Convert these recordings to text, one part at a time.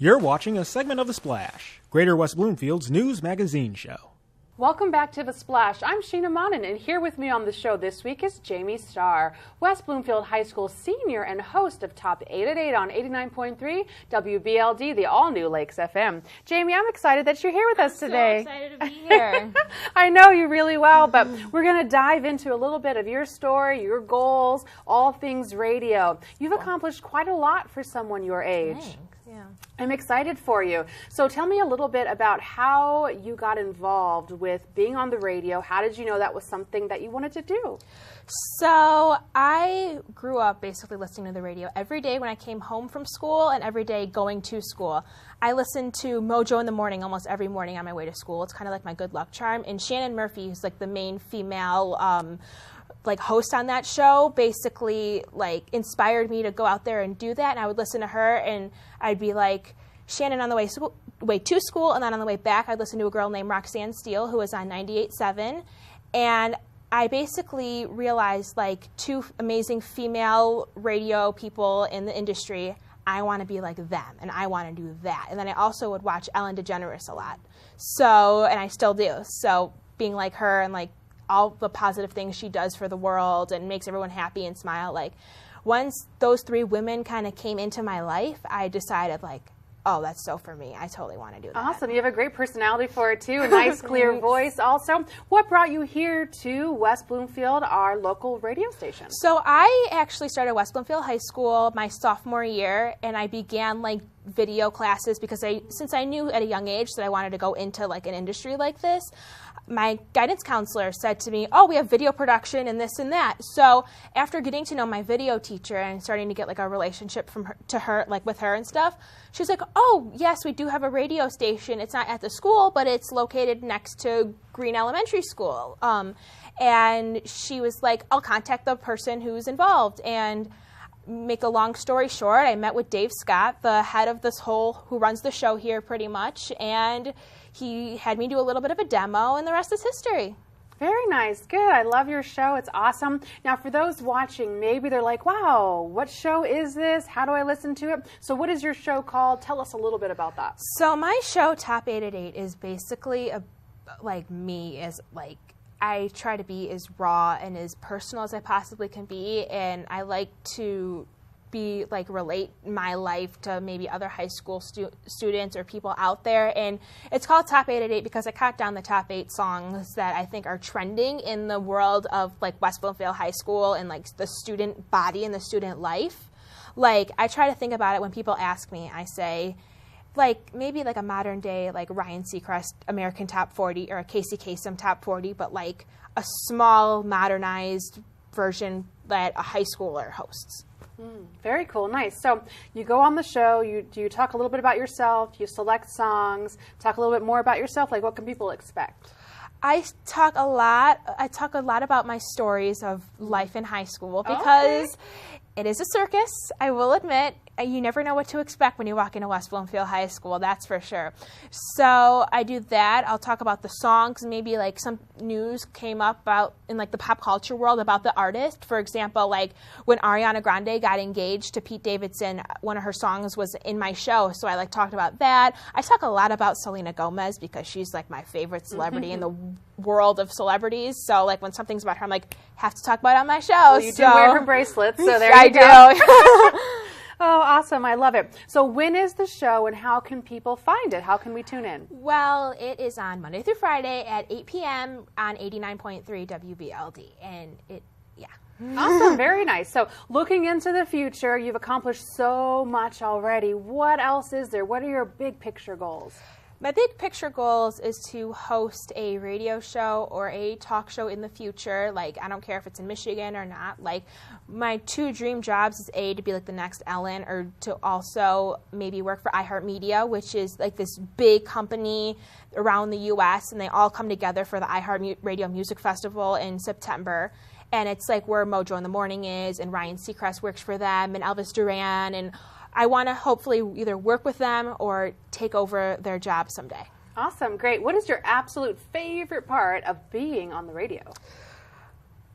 You're watching a segment of The Splash, Greater West Bloomfield's news magazine show. Welcome back to The Splash. I'm Sheena Monnin, and here with me on the show this week is Jayme Starr, West Bloomfield High School senior and host of Top 8 at 8 on 89.3 WBLD, the all-new Lakes FM. Jayme, I'm excited that you're here with us today. So excited to be here. I know you really well, but we're going to dive into a little bit of your story, your goals, all things radio. You've accomplished quite a lot for someone your age. Thanks. Yeah. I'm excited for you. So tell me a little bit about how you got involved with being on the radio. How did you know that was something that you wanted to do? So I grew up basically listening to the radio every day when I came home from school and every day going to school. I listened to Mojo in the morning almost every morning on my way to school. It's kind of like my good luck charm. And Shannon Murphy, who's like the main female host on that show, basically inspired me to go out there and do that. And I would listen to her and I'd be like, Shannon on the way to school, and then on the way back I'd listen to a girl named Roxanne Steele who was on 98.7. And I basically realized two amazing female radio people in the industry, I want to be like them and I want to do that. And then I also would watch Ellen DeGeneres a lot. So, and I still do. So being like her and all the positive things she does for the world and makes everyone happy and smile. Once those three women kind of came into my life, I decided oh, that's so for me. I totally want to do that. Awesome. You have a great personality for it too. A nice clear voice also. What brought you here to West Bloomfield, our local radio station? So I actually started West Bloomfield High School my sophomore year, and I began video classes because since I knew at a young age that I wanted to go into an industry like this. My guidance counselor said to me, oh, we have video production and this and that. So after getting to know my video teacher and starting to get a relationship with her and stuff, she was like, oh, yes, we do have a radio station. It's not at the school, but it's located next to Green Elementary School. And she was like, I'll contact the person who's involved. And make a long story short, I met with Dave Scott, the head of who runs the show here pretty much, and he had me do a little bit of a demo, and the rest is history. Very nice. Good. I love your show. It's awesome. Now, for those watching, maybe they're like, wow, what show is this? How do I listen to it? So what is your show called? Tell us a little bit about that. So my show, Top 8 at 8, is basically me as I try to be as raw and as personal as I possibly can be, and I like to be relate my life to maybe other high school students or people out there. And it's called Top 8 at 8 because I cut down the top 8 songs that I think are trending in the world of West Bloomfield High School and the student body and the student life. I try to think about it when people ask me. I say maybe a modern day Ryan Seacrest American Top 40 or a Casey Kasem Top 40, but a small modernized version that a high schooler hosts. Very cool. Nice. So you go on the show, you talk a little bit about yourself, you select songs, talk a little bit more about yourself, what can people expect? I talk a lot about my stories of life in high school because it is a circus, I will admit. You never know what to expect when you walk into West Bloomfield High School, that's for sure. So I do that. I'll talk about the songs, maybe some news came up about in the pop culture world about the artist. For example, when Ariana Grande got engaged to Pete Davidson, one of her songs was in my show, so I talked about that. I talk a lot about Selena Gomez because she's my favorite celebrity in the world of celebrities. So when something's about her, I'm have to talk about it on my show. Well, you do wear her bracelet, so there you go. I do. Oh, awesome. I love it. So when is the show and how can people find it? How can we tune in? Well, it is on Monday through Friday at 8 p.m. on 89.3 WBLD. And Awesome. Very nice. So looking into the future, you've accomplished so much already. What else is there? What are your big picture goals? My big picture goals is to host a radio show or a talk show in the future. I don't care if it's in Michigan or not. My two dream jobs is to be the next Ellen, or to also maybe work for iHeartMedia, which is this big company around the U.S. and they all come together for the iHeart Radio Music Festival in September. And it's where Mojo in the Morning is, and Ryan Seacrest works for them, and Elvis Duran, and I want to hopefully either work with them or take over their job someday. Awesome. Great. What is your absolute favorite part of being on the radio?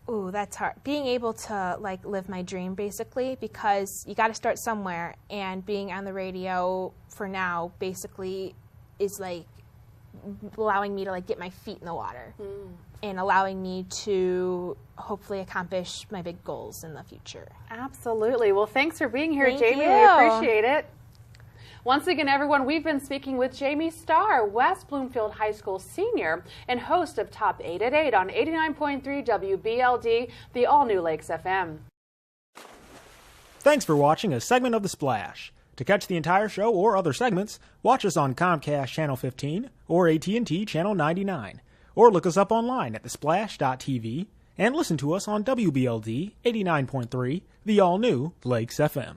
Ooh, that's hard. Being able to like live my dream basically, because you got to start somewhere, and being on the radio for now basically is like allowing me to like get my feet in the water and allowing me to hopefully accomplish my big goals in the future. Absolutely. Well, thanks for being here, Thank Jayme. you. We appreciate it. Once again, everyone, we've been speaking with Jayme Starr, West Bloomfield High School senior and host of Top 8 at 8 on 89.3 WBLD, the all-new Lakes FM. Thanks for watching a segment of The Splash. To catch the entire show or other segments, watch us on Comcast Channel 15 or AT&T Channel 99, or look us up online at thesplash.tv and listen to us on WBLD 89.3, the all-new Lakes FM.